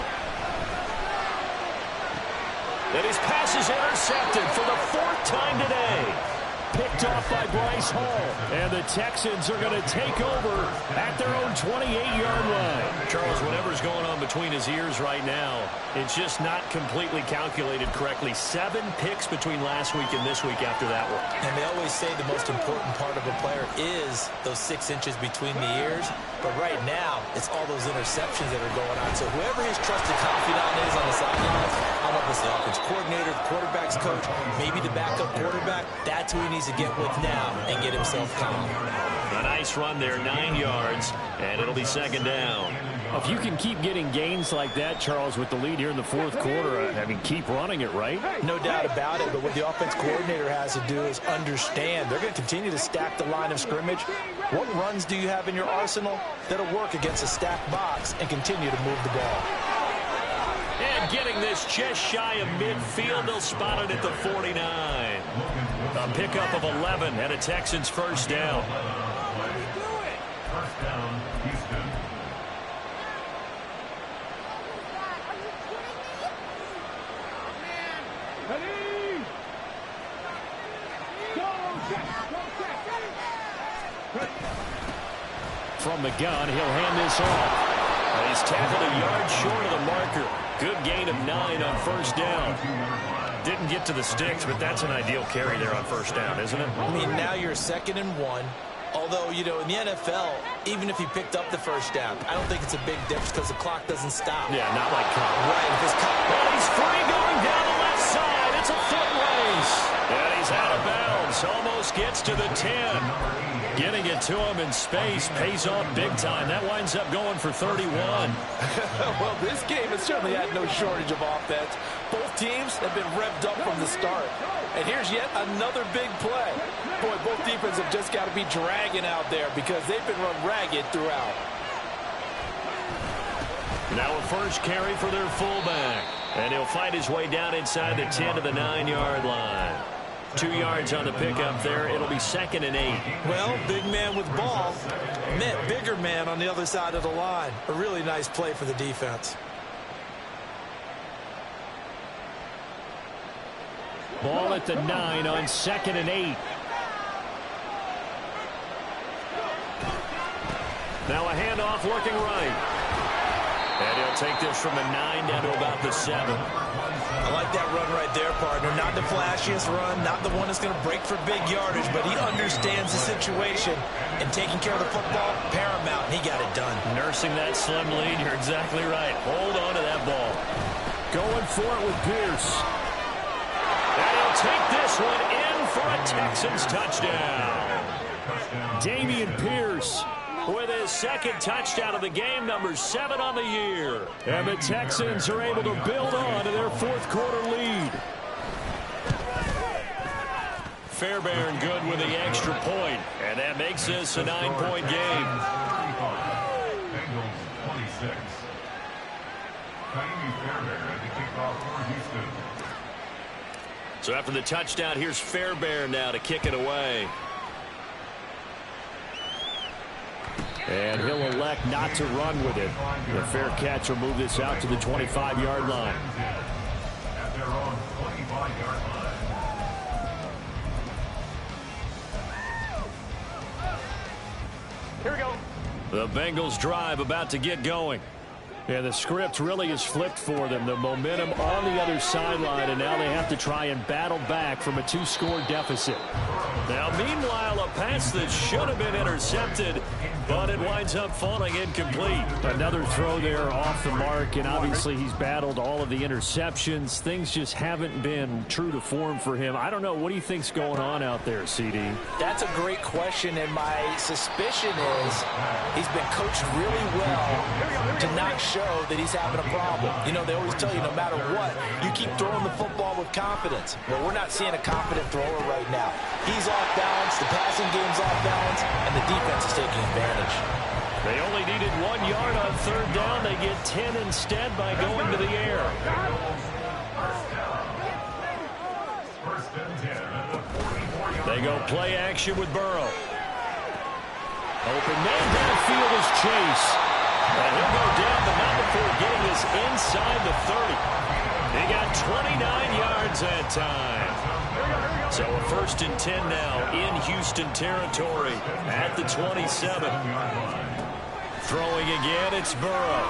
And his pass is intercepted for the 4th time today. Picked off by Bryce Hall. And the Texans are going to take over at their own 28-yard line. Charles, whatever's going on between his ears right now, it's just not completely calculated correctly. 7 picks between last week and this week after that one. And they always say the most important part of a player is those 6 inches between the ears. But right now, it's all those interceptions that are going on. So whoever his trusted confidant is on the sidelines, I don't know if it's the offense coordinator, the quarterback's coach, maybe the backup quarterback, that's who he needs to get with now and get himself calm. A nice run there, 9 yards, and it'll be 2nd down. If you can keep getting gains like that, Charles, with the lead here in the 4th quarter, I mean, keep running it, right? No doubt about it, but what the offense coordinator has to do is understand. They're going to continue to stack the line of scrimmage. What runs do you have in your arsenal that'll work against a stacked box and continue to move the ball? And getting this just shy of midfield, they'll spot it at the 49. A pickup of 11 and a Texans 1st down. 1st down, Houston. From the gun, he'll hand this off. And he's tackled a yard short of the marker. Good gain of 9 on 1st down. Didn't get to the sticks, but that's an ideal carry there on 1st down, isn't it? I mean, now you're 2nd and 1. Although, you know, in the NFL, even if he picked up the 1st down, I don't think it's a big difference because the clock doesn't stop. Yeah, not like college. Right, if it's Well, he's free going down the left side. It's a foot race. And he's out of bounds. Almost gets to the 10. Getting it to him in space pays off big time. That winds up going for 31. Well, this game has certainly had no shortage of offense. Both teams have been revved up from the start. And here's yet another big play. Boy, both defenses have just got to be dragging out there because they've been run ragged throughout. Now a first carry for their fullback. And he'll fight his way down inside the 10 to the 9-yard line. 2 yards on the pickup there. It'll be 2nd and 8. Well, big man with ball meant bigger man on the other side of the line. A really nice play for the defense. Ball at the 9 on 2nd and 8. Now a handoff working right. And he'll take this from the 9 down to about the 7. I like that run right there, partner. Not the flashiest run, not the one that's going to break for big yardage, but he understands the situation, and taking care of the football, paramount, and he got it done. Nursing that slim lead, you're exactly right. Hold on to that ball. Going for it with Pierce. And he'll take this one in for a Texans touchdown. Dameon Pierce with his second touchdown of the game, number 7 on the year. And the Texans are able to build on to their fourth quarter lead. Fairbairn good with the extra point, and that makes this a 9-point game. Bengals 26. Fairbairn at the kickoff for Houston. So after the touchdown, here's Fairbairn now to kick it away. And he'll elect not to run with it. The fair catch will move this out to the 25-yard line. At their own 25-yard line. Here we go. The Bengals drive about to get going. Yeah, the script really is flipped for them. The momentum on the other sideline, and now they have to try and battle back from a 2-score deficit. Now, meanwhile, a pass that should have been intercepted, but it winds up falling incomplete. Another throw there off the mark, and obviously he's battled all of the interceptions. Things just haven't been true to form for him. I don't know. What do you think's going on out there, CD? That's a great question, and my suspicion is he's been coached really well to not show that he's having a problem. You know, they always tell you no matter what, you keep throwing the football with confidence. Well, we're not seeing a confident thrower right now. He's off balance, the passing game's off balance, and the defense is taking advantage. They only needed 1 yard on third down. They get 10 instead by going to the air. First and 10 at the 44-yard They go play action with Burrow. Open man downfield is Chase. And he'll go down, but not before getting this inside the 30. He got 29 yards that time. So a first and 10 now in Houston territory at the 27. Throwing again, it's Burrow.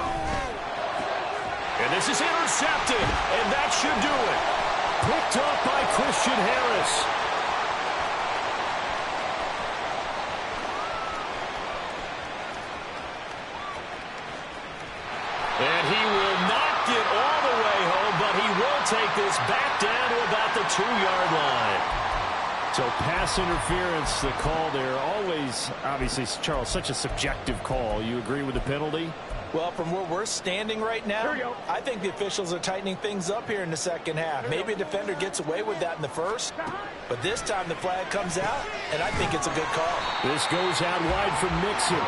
And this is intercepted, and that should do it. Picked up by Christian Harris. And he will not get all the way home, but he will take this back down to about the 2-yard line. So pass interference, the call there, always, obviously, Charles, such a subjective call. You agree with the penalty? Well, from where we're standing right now, I think the officials are tightening things up here in the second half. Maybe a defender gets away with that in the first, but this time the flag comes out, and I think it's a good call. This goes out wide for Mixon.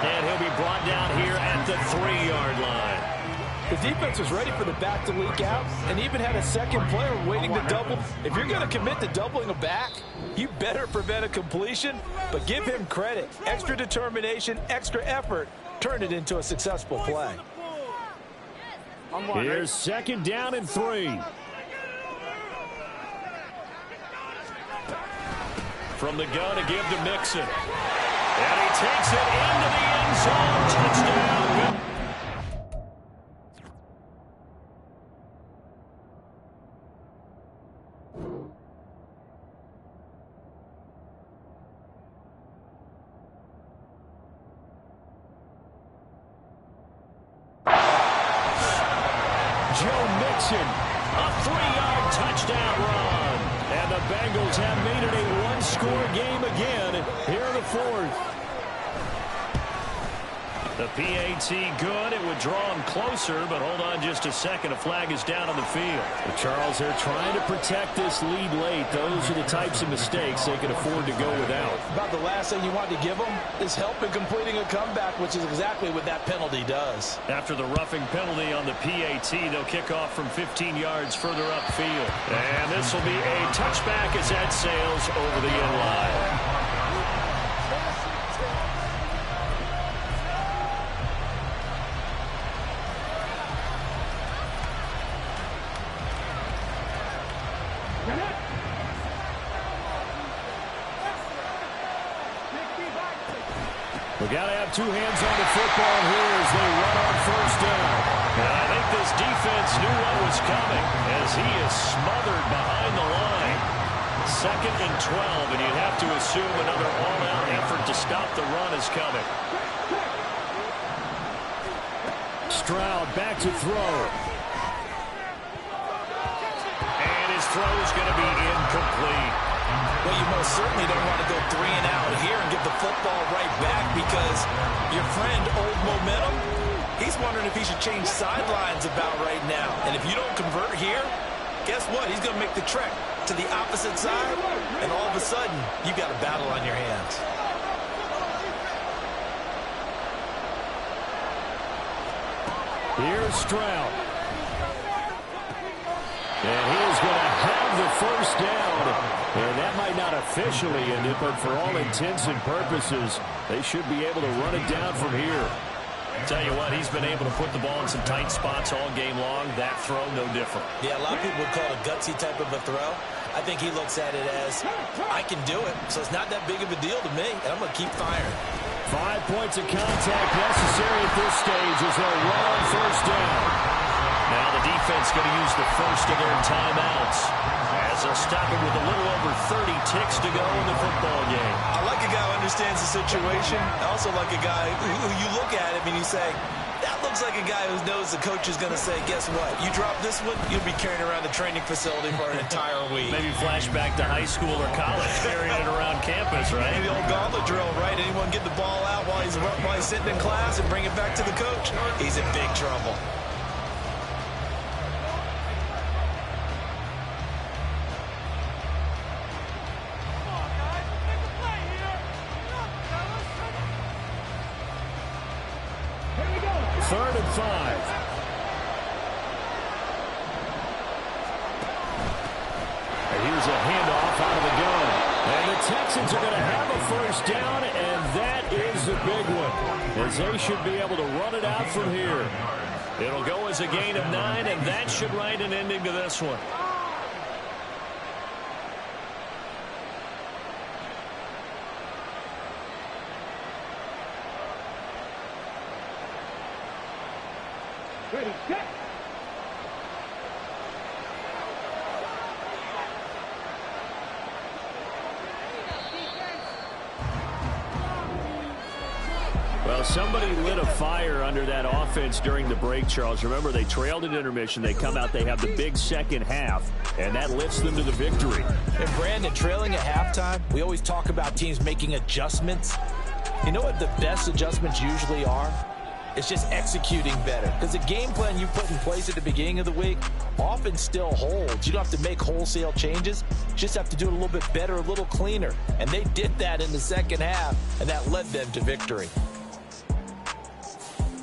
And he'll be brought down here at the 3-yard line. The defense was ready for the back to leak out and even had a second player waiting to double. If you're going to commit to doubling a back, you better prevent a completion, but give him credit. Extra determination, extra effort turned it into a successful play. Here's second down and 3. From the gun to give to Mixon. And he takes it into the end zone. Touchdown. Joe Mixon, a 3-yard touchdown run. And the Bengals have made it a 1-score game again here in the fourth. The PAT good. It would draw him closer, but hold on just a second. A flag is down on the field. Charles, they're trying to protect this lead late. Those are the types of mistakes they can afford to go without. About the last thing you want to give them is help in completing a comeback, which is exactly what that penalty does. After the roughing penalty on the PAT, they'll kick off from 15 yards further upfield. And this will be a touchback as that sails over the end line. We got to have two hands on the football here as they run on first down. And I think this defense knew what was coming as he is smothered behind the line. Second and 12, and you'd have to assume another all-out effort to stop the run is coming. Stroud back to throw. And his throw is going to be incomplete. Well, you most certainly don't want to go 3 and out here and give the football right back because your friend, Old Momentum, he's wondering if he should change sidelines about right now. And if you don't convert here, guess what? He's going to make the trek to the opposite side, and all of a sudden, you've got a battle on your hands. Here's Stroud. And he is going to have the first down. And that might not officially end it, but for all intents and purposes, they should be able to run it down from here. Tell you what, he's been able to put the ball in some tight spots all game long. That throw, no different. Yeah, a lot of people would call it a gutsy type of a throw. I think he looks at it as, I can do it, so it's not that big of a deal to me, and I'm going to keep firing. 5 points of contact necessary at this stage as they'll run on first down. Now the defense going to use the first of their timeouts as they'll stop it with a little over 30 ticks to go in the football game. I like a guy who understands the situation. I also like a guy who you look at him and you say, that looks like a guy who knows the coach is going to say, guess what? You drop this one, you'll be carrying around the training facility for an entire week. Maybe flashback to high school or college, carrying it around campus, right? Maybe the old gauntlet drill, right? Anyone get the ball out while he's sitting in class and bring it back to the coach? He's in big trouble. Third and 5. And here's a handoff out of the gun. And the Texans are going to have a first down, and that is the big one, as they should be able to run it out from here. It'll go as a gain of 9, and that should write an ending to this one. Ready, set. Well, somebody lit a fire under that offense during the break, Charles. Remember, they trailed at intermission. They come out, they have the big second half, and that lifts them to the victory. And Brandon, trailing at halftime, we always talk about teams making adjustments. You know what the best adjustments usually are? It's just executing better. Because the game plan you put in place at the beginning of the week often still holds. You don't have to make wholesale changes. You just have to do it a little bit better, a little cleaner. And they did that in the second half, and that led them to victory.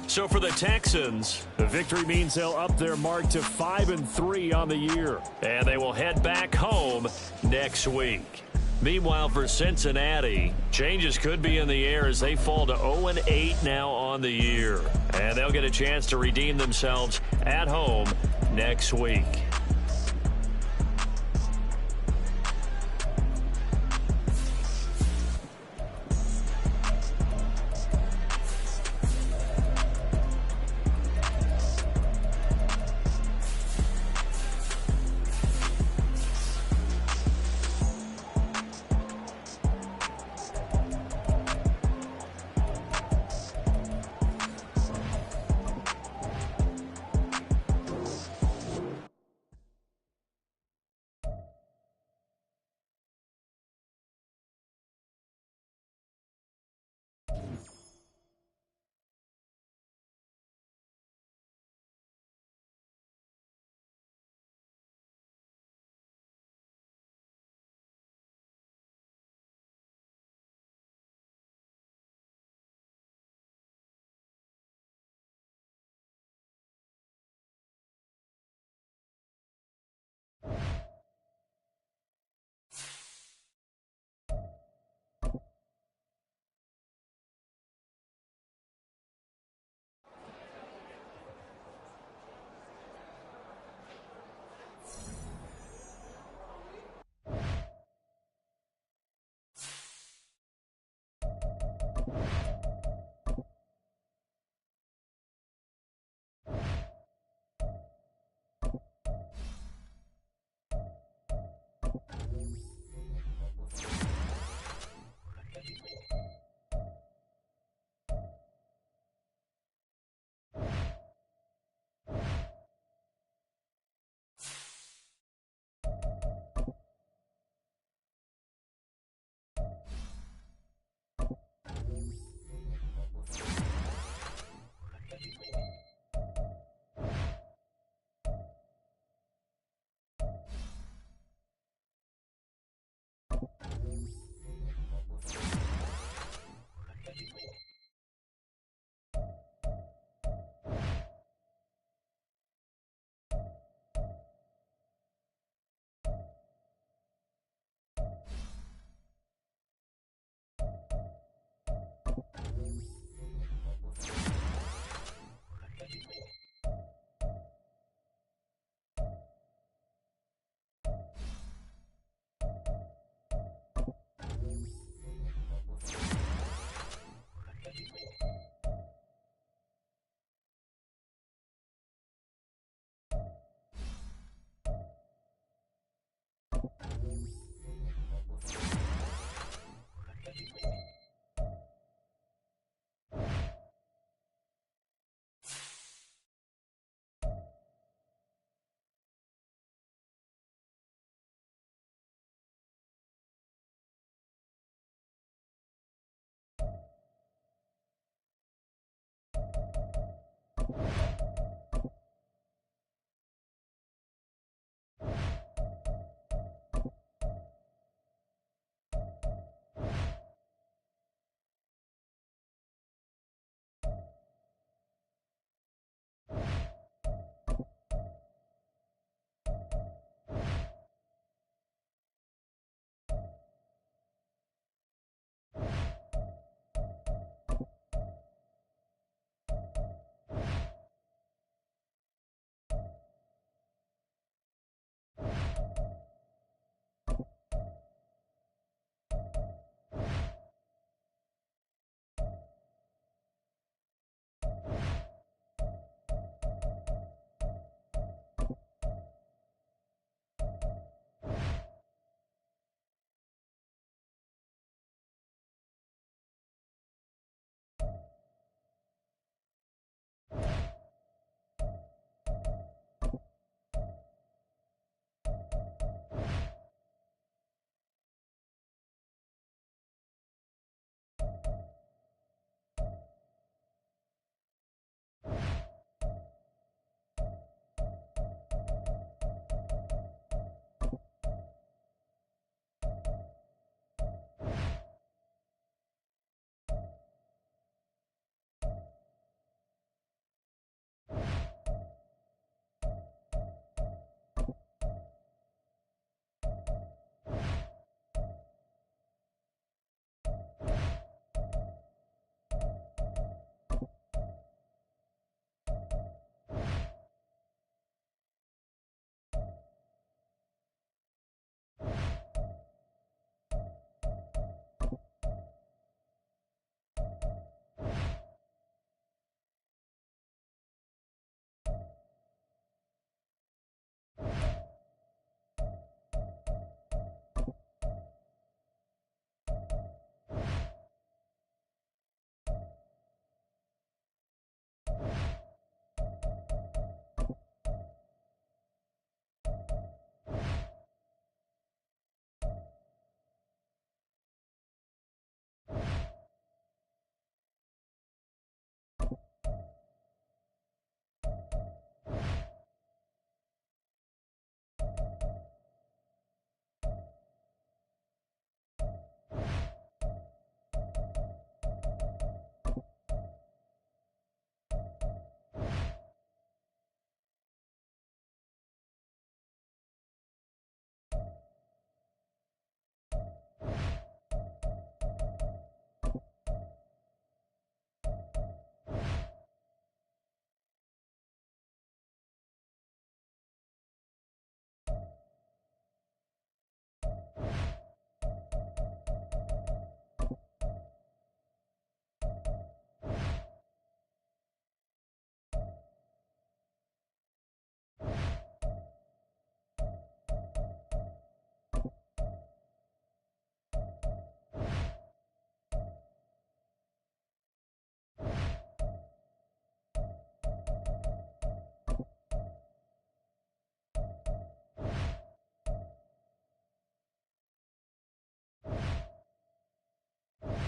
So for the Texans, the victory means they'll up their mark to 5-3 on the year. And they will head back home next week. Meanwhile, for Cincinnati, changes could be in the air as they fall to 0-8 now on the year. And they'll get a chance to redeem themselves at home next week.